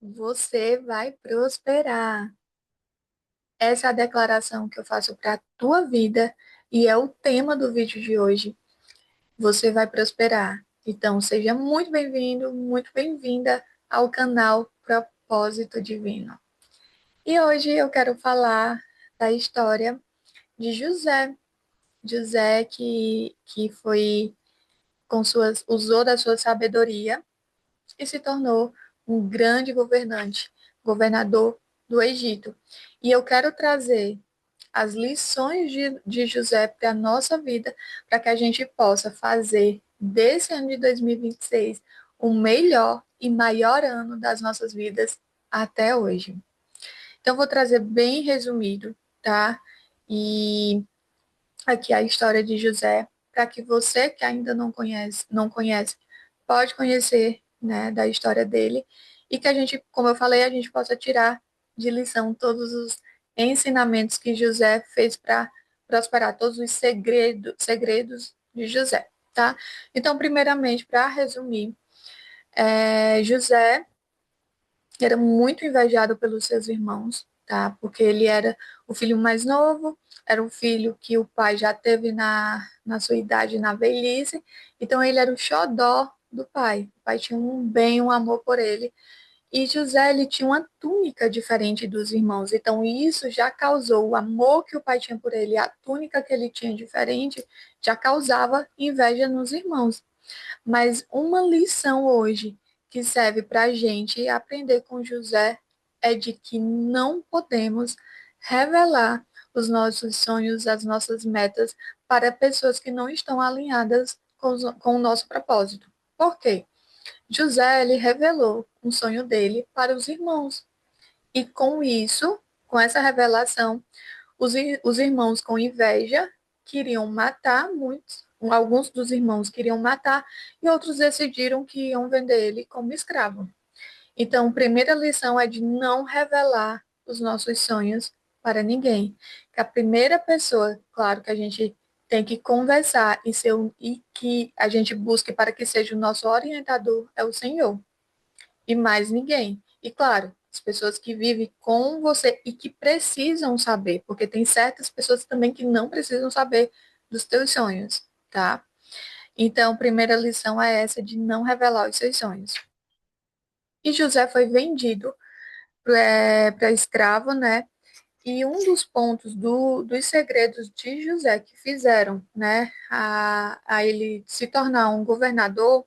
Você vai prosperar. Essa é a declaração que eu faço para a tua vida e é o tema do vídeo de hoje. Você vai prosperar. Então, seja muito bem-vindo, muito bem-vinda ao canal Propósito Divino. E hoje eu quero falar da história de José. José que foi usou da sua sabedoria e se tornou um grande governante, governador do Egito. E eu quero trazer as lições de José para a nossa vida, para que a gente possa fazer desse ano de 2026 o melhor e maior ano das nossas vidas até hoje. Então, vou trazer bem resumido, tá? E aqui a história de José, para que você que ainda não conhece, pode conhecer, né, da história dele e que a gente, como eu falei, a gente possa tirar de lição todos os ensinamentos que José fez para prosperar, todos os segredos de José, tá? Então, primeiramente, para resumir, José era muito invejado pelos seus irmãos, tá? Porque ele era o filho mais novo, era o filho que o pai já teve na sua idade, na velhice, então ele era o xodó do pai. O pai tinha um bem, um amor por ele. E José, ele tinha uma túnica diferente dos irmãos, então isso já causou o amor que o pai tinha por ele, a túnica que ele tinha diferente, já causava inveja nos irmãos. Mas uma lição hoje que serve para a gente aprender com José é de que não podemos revelar os nossos sonhos, as nossas metas para pessoas que não estão alinhadas com o nosso propósito. Por quê? José, ele revelou um sonho dele para os irmãos. E com isso, com essa revelação, os irmãos com inveja queriam matar muitos, alguns dos irmãos queriam matar e outros decidiram que iam vender ele como escravo. Então, a primeira lição é de não revelar os nossos sonhos para ninguém. Que a primeira pessoa, claro, que a gente tem que conversar e que a gente busque para que seja o nosso orientador é o Senhor e mais ninguém. E claro, as pessoas que vivem com você e que precisam saber, porque tem certas pessoas também que não precisam saber dos teus sonhos, tá? Então, a primeira lição é essa de não revelar os seus sonhos. E José foi vendido para escravo, né? E um dos pontos dos segredos de José que fizeram, né, a ele se tornar um governador.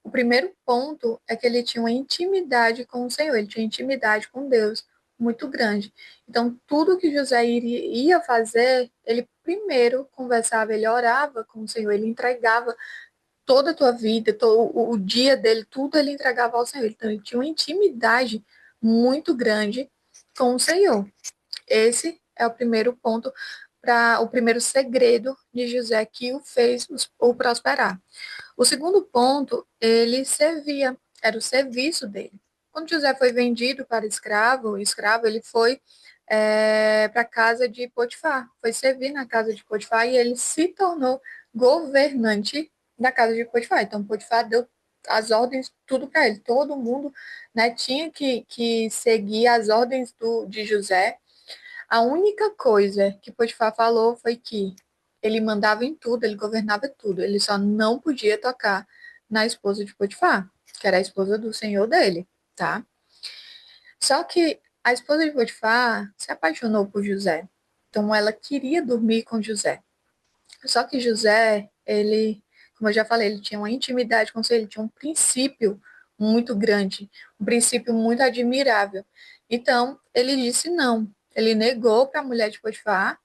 O primeiro ponto é que ele tinha uma intimidade com o Senhor, ele tinha intimidade com Deus muito grande. Então, tudo que José ia fazer, ele primeiro conversava, ele orava com o Senhor, ele entregava toda a tua vida, todo o dia dele, tudo ele entregava ao Senhor. Então, ele tinha uma intimidade muito grande com o Senhor. Esse é o primeiro ponto, para o primeiro segredo de José que o fez o prosperar. O segundo ponto, ele servia, era o serviço dele. Quando José foi vendido para escravo, o escravo ele foi para a casa de Potifar, foi servir na casa de Potifar e ele se tornou governante da casa de Potifar. Então, Potifar deu as ordens, tudo para ele. Todo mundo, né, tinha que seguir as ordens de José. A única coisa que Potifar falou foi que ele mandava em tudo, ele governava tudo, ele só não podia tocar na esposa de Potifar, que era a esposa do senhor dele, tá? Só que a esposa de Potifar se apaixonou por José, então ela queria dormir com José. Só que José, ele, como eu já falei, ele tinha uma intimidade com o Senhor, ele tinha um princípio muito grande, um princípio muito admirável. Então, ele disse não. Ele negou para a mulher de Potifar,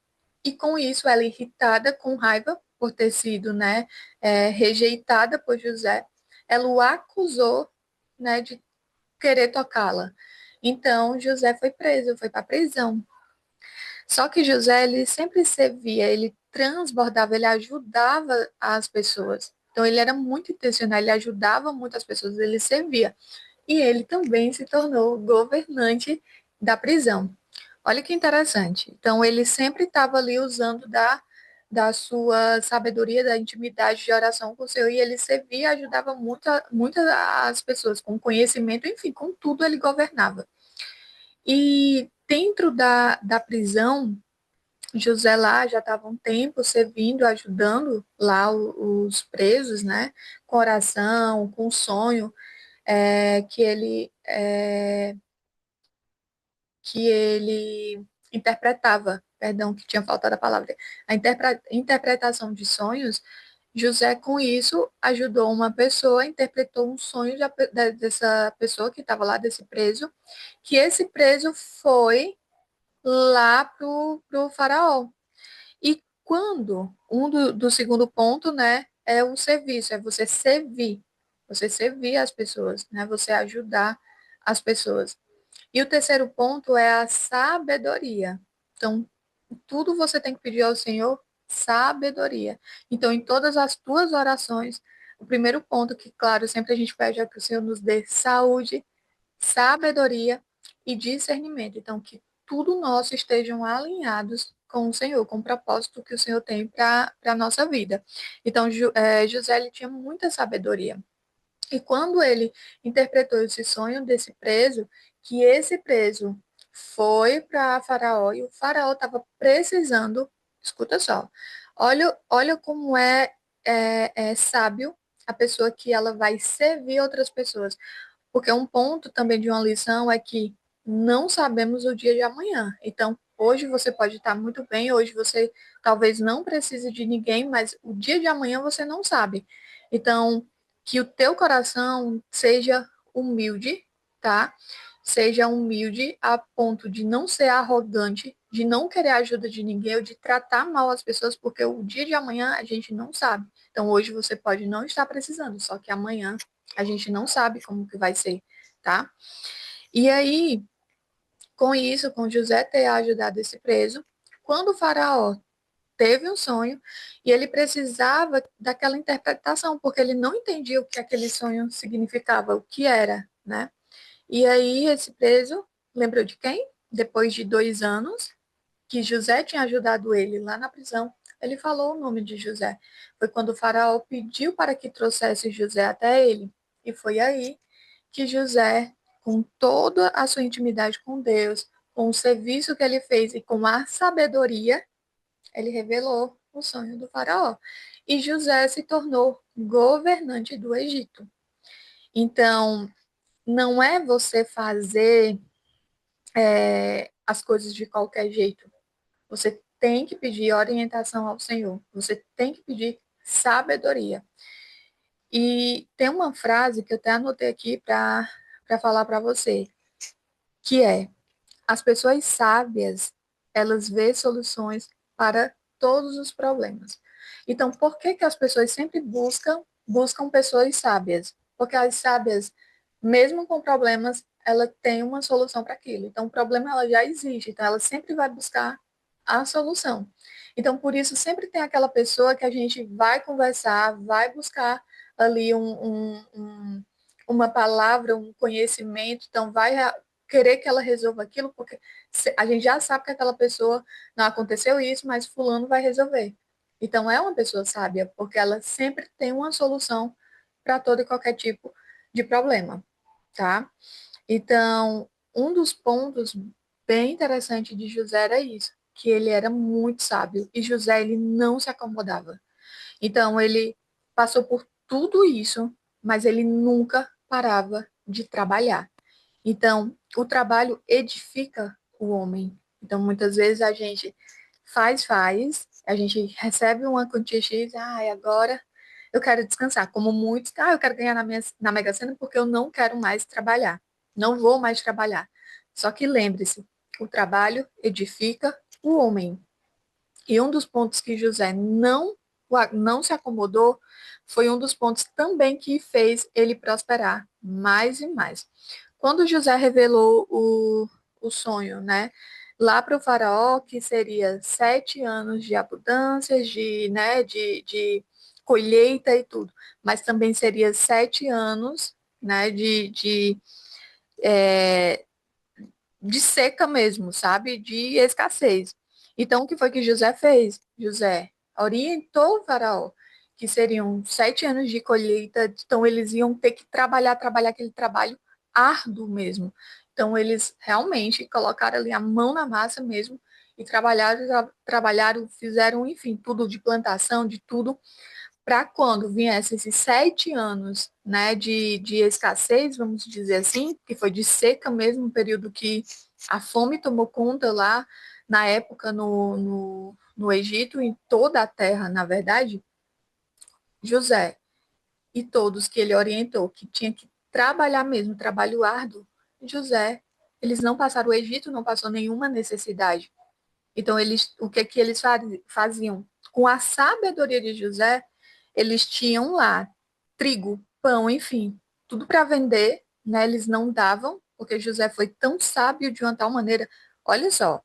e com isso, ela irritada, com raiva por ter sido, né, rejeitada por José, ela o acusou, né, de querer tocá-la. Então, José foi preso, foi para a prisão. Só que José, ele sempre servia, ele transbordava, ele ajudava as pessoas. Então, ele era muito intencional, ele ajudava muitas pessoas, ele servia. E ele também se tornou governante da prisão. Olha que interessante. Então, ele sempre estava ali usando da sua sabedoria, da intimidade de oração com o Senhor, e ele servia e ajudava muitas as pessoas com conhecimento, enfim, com tudo ele governava. E dentro da prisão, José lá já estava um tempo servindo, ajudando lá os presos, né, com oração, com sonho, que ele interpretava, perdão, que tinha faltado a palavra, a interpretação de sonhos. José, com isso, ajudou uma pessoa, interpretou um sonho dessa pessoa que estava lá, desse preso, que esse preso foi lá pro faraó. E quando, do segundo ponto, né, é o serviço, é você servir as pessoas, né, você ajudar as pessoas. E o terceiro ponto é a sabedoria. Então, tudo você tem que pedir ao Senhor sabedoria. Então, em todas as tuas orações, o primeiro ponto que, claro, sempre a gente pede é que o Senhor nos dê saúde, sabedoria e discernimento. Então, que tudo nosso estejam alinhados com o Senhor, com o propósito que o Senhor tem para a nossa vida. Então, José ele tinha muita sabedoria. E quando ele interpretou esse sonho desse preso, que esse preso foi para Faraó e o Faraó estava precisando, escuta só, olha como é sábio a pessoa que ela vai servir outras pessoas. Porque um ponto também de uma lição é que não sabemos o dia de amanhã. Então, hoje você pode estar muito bem, hoje você talvez não precise de ninguém, mas o dia de amanhã você não sabe. Então, que o teu coração seja humilde, tá? Seja humilde a ponto de não ser arrogante, de não querer a ajuda de ninguém ou de tratar mal as pessoas, porque o dia de amanhã a gente não sabe. Então, hoje você pode não estar precisando, só que amanhã a gente não sabe como que vai ser, tá? E aí, com isso, com José ter ajudado esse preso, quando o faraó teve um sonho e ele precisava daquela interpretação, porque ele não entendia o que aquele sonho significava, o que era, né? E aí, esse preso lembrou de quem? Depois de 2 anos, que José tinha ajudado ele lá na prisão, ele falou o nome de José. Foi quando o faraó pediu para que trouxesse José até ele. E foi aí que José, com toda a sua intimidade com Deus, com o serviço que ele fez e com a sabedoria, ele revelou o sonho do faraó. E José se tornou governante do Egito. Então, não é você fazer as coisas de qualquer jeito. Você tem que pedir orientação ao Senhor. Você tem que pedir sabedoria. E tem uma frase que eu até anotei aqui para falar para você, que é: as pessoas sábias, elas vêem soluções para todos os problemas. Então, por que que as pessoas sempre buscam pessoas sábias? Porque as sábias, mesmo com problemas, ela tem uma solução para aquilo. Então, o problema ela já existe, então ela sempre vai buscar a solução. Então, por isso, sempre tem aquela pessoa que a gente vai conversar, vai buscar ali uma palavra, um conhecimento, então vai querer que ela resolva aquilo, porque a gente já sabe que aquela pessoa não aconteceu isso, mas fulano vai resolver. Então é uma pessoa sábia, porque ela sempre tem uma solução para todo e qualquer tipo de problema, tá? Então, um dos pontos bem interessantes de José era isso, que ele era muito sábio e José ele não se acomodava. Então ele passou por tudo isso, mas ele nunca parava de trabalhar. Então, o trabalho edifica o homem. Então, muitas vezes a gente a gente recebe uma quantia X, agora eu quero descansar. Como muitos, eu quero ganhar na Mega Sena porque eu não quero mais trabalhar. Não vou mais trabalhar. Só que lembre-se, o trabalho edifica o homem. E um dos pontos que José não se acomodou foi um dos pontos também que fez ele prosperar mais e mais. Quando José revelou o sonho, né, lá para o faraó, que seria 7 anos de abundância, de colheita e tudo, mas também seria 7 anos, né, é, de seca mesmo, sabe, de escassez. Então, o que foi que José fez? José orientou o faraó, que seriam 7 anos de colheita, então eles iam ter que trabalhar aquele trabalho árduo mesmo. Então eles realmente colocaram ali a mão na massa mesmo e trabalharam, fizeram, enfim, tudo de plantação, de tudo, para quando viesse esses 7 anos, né, de escassez, vamos dizer assim, que foi de seca mesmo, um período que a fome tomou conta lá, na época no Egito, em toda a terra, na verdade, José e todos que ele orientou, que tinha que trabalhar mesmo, trabalho árduo, José, eles não passaram, o Egito não passou nenhuma necessidade. Então, o que eles faziam? Com a sabedoria de José, eles tinham lá trigo, pão, enfim, tudo para vender, né? Eles não davam, porque José foi tão sábio de uma tal maneira. Olha só,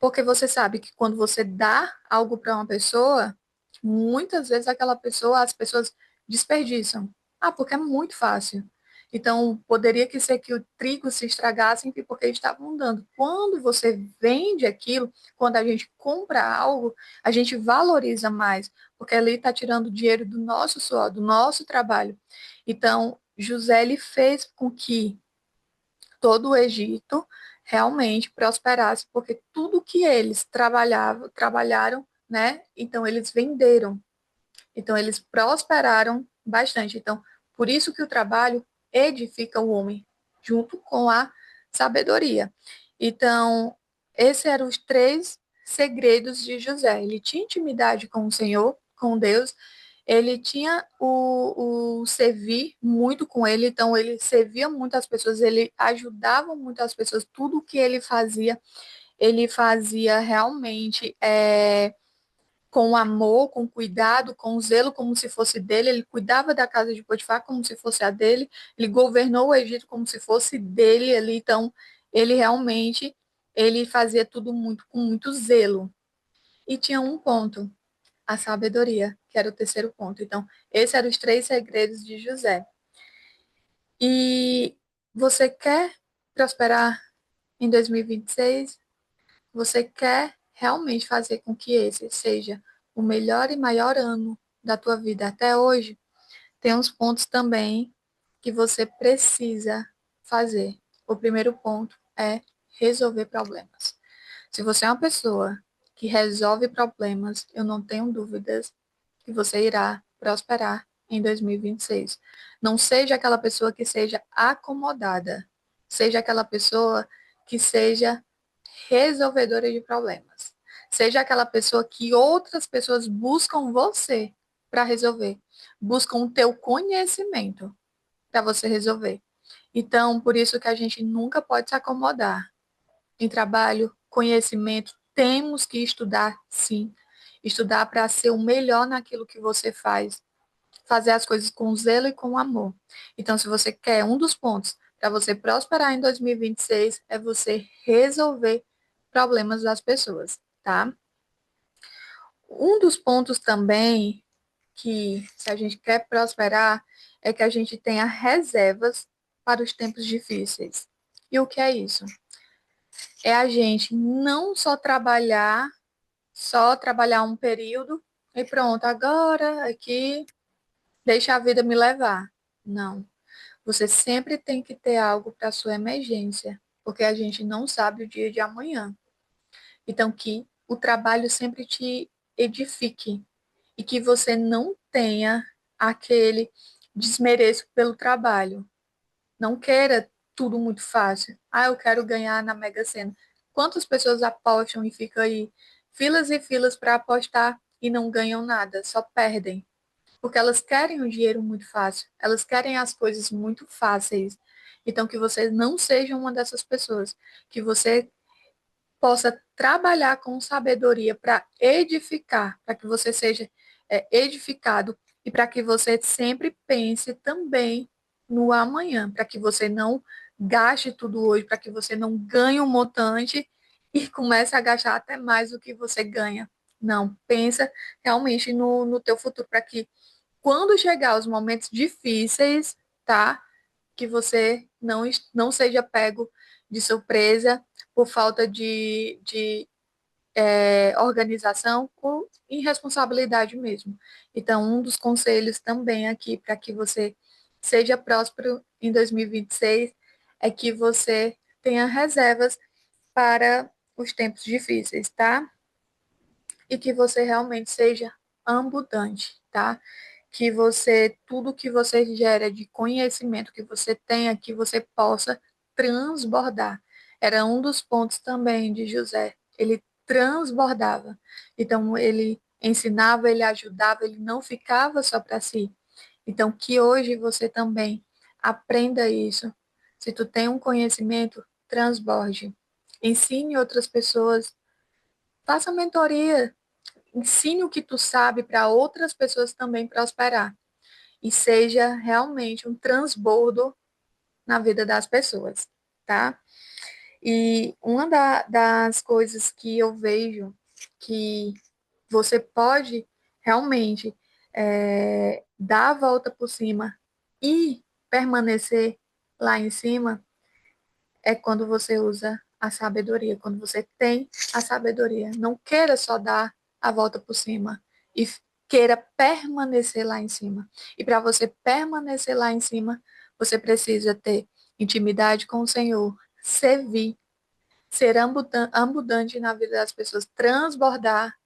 porque você sabe que quando você dá algo para uma pessoa, muitas vezes as pessoas desperdiçam. Ah, porque é muito fácil. Então, poderia que ser que o trigo se estragasse porque estavam dando. Quando você vende aquilo, quando a gente compra algo, a gente valoriza mais, porque ali está tirando dinheiro do nosso suor, do nosso trabalho. Então, José ele fez com que todo o Egito realmente prosperasse, porque tudo que eles trabalharam, né? Então eles venderam. Então eles prosperaram bastante. Então, por isso que o trabalho edifica o homem, junto com a sabedoria. Então, esses eram os 3 segredos de José. Ele tinha intimidade com o Senhor, com Deus, ele tinha o servir muito com ele, então ele servia muitas pessoas, ele ajudava muitas pessoas, tudo que ele fazia realmente com amor, com cuidado, com zelo, como se fosse dele, ele cuidava da casa de Potifar como se fosse a dele, ele governou o Egito como se fosse dele ali, então ele realmente, ele fazia tudo muito com muito zelo. E tinha um ponto, a sabedoria, que era o terceiro ponto. Então, esses eram os 3 segredos de José. E você quer prosperar em 2026? Você quer realmente fazer com que esse seja o melhor e maior ano da tua vida até hoje? Tem uns pontos também que você precisa fazer. O primeiro ponto é resolver problemas. Se você é uma pessoa que resolve problemas, eu não tenho dúvidas que você irá prosperar em 2026. Não seja aquela pessoa que seja acomodada, seja aquela pessoa que seja resolvedora de problemas. Seja aquela pessoa que outras pessoas buscam você para resolver, buscam o teu conhecimento para você resolver. Então, por isso que a gente nunca pode se acomodar. Em trabalho, conhecimento, temos que estudar, sim. Estudar para ser o melhor naquilo que você faz. Fazer as coisas com zelo e com amor. Então, se você quer, um dos pontos para você prosperar em 2026 é você resolver problemas das pessoas, tá? Um dos pontos também que, se a gente quer prosperar, é que a gente tenha reservas para os tempos difíceis. E o que é isso? É a gente não só trabalhar um período e pronto, agora aqui deixa a vida me levar. Não. Você sempre tem que ter algo para sua emergência, porque a gente não sabe o dia de amanhã. Então, que o trabalho sempre te edifique e que você não tenha aquele desmereço pelo trabalho. Não queira tudo muito fácil. Ah, eu quero ganhar na Mega Sena. Quantas pessoas apostam e ficam aí filas e filas para apostar e não ganham nada, só perdem? Porque elas querem o dinheiro muito fácil, elas querem as coisas muito fáceis. Então, que você não seja uma dessas pessoas, que você possa trabalhar com sabedoria para edificar, para que você seja edificado e para que você sempre pense também no amanhã, para que você não gaste tudo hoje, para que você não ganhe um montante e comece a gastar até mais do que você ganha. Não, pensa realmente no teu futuro, para que quando chegar os momentos difíceis, tá? Que você não seja pego de surpresa por falta de organização com irresponsabilidade mesmo. Então, um dos conselhos também aqui para que você seja próspero em 2026 é que você tenha reservas para os tempos difíceis, tá? E que você realmente seja abundante, tá? Que você, tudo que você gera de conhecimento que você tenha, que você possa transbordar. Era um dos pontos também de José. Ele transbordava. Então, ele ensinava, ele ajudava, ele não ficava só para si. Então, que hoje você também aprenda isso. Se tu tem um conhecimento, transborde. Ensine outras pessoas, faça mentoria, ensine o que tu sabe para outras pessoas também prosperar. E seja realmente um transbordo na vida das pessoas, tá? E uma das coisas que eu vejo que você pode realmente dar a volta por cima e permanecer lá em cima é quando você usa a sabedoria, quando você tem a sabedoria. Não queira só dar a volta por cima e queira permanecer lá em cima. E para você permanecer lá em cima, você precisa ter intimidade com o Senhor, servir, ser abundante na vida das pessoas, transbordar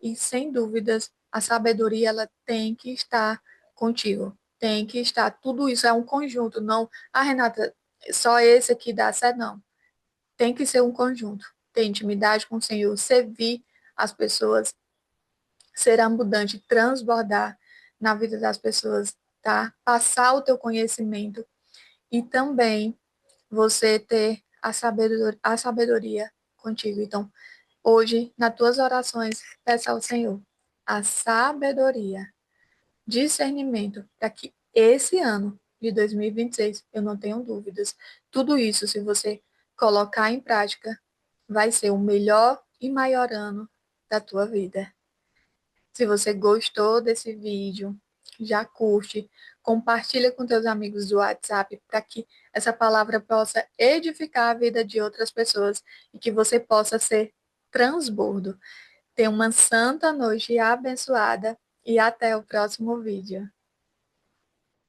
e, sem dúvidas, a sabedoria ela tem que estar contigo. Tem que estar. Tudo isso é um conjunto, não. Ah, Renata, só esse aqui dá certo, não. Tem que ser um conjunto. Ter intimidade com o Senhor, servir as pessoas, ser abundante, transbordar na vida das pessoas, tá? Passar o teu conhecimento e também você ter a sabedoria contigo. Então, hoje, nas tuas orações, peça ao Senhor a sabedoria, discernimento, para que esse ano de 2026, eu não tenho dúvidas, tudo isso, se você colocar em prática, vai ser o melhor e maior ano da tua vida. Se você gostou desse vídeo, já curte, compartilha com teus amigos do WhatsApp para que essa palavra possa edificar a vida de outras pessoas e que você possa ser transbordo. Tenha uma santa noite abençoada e até o próximo vídeo.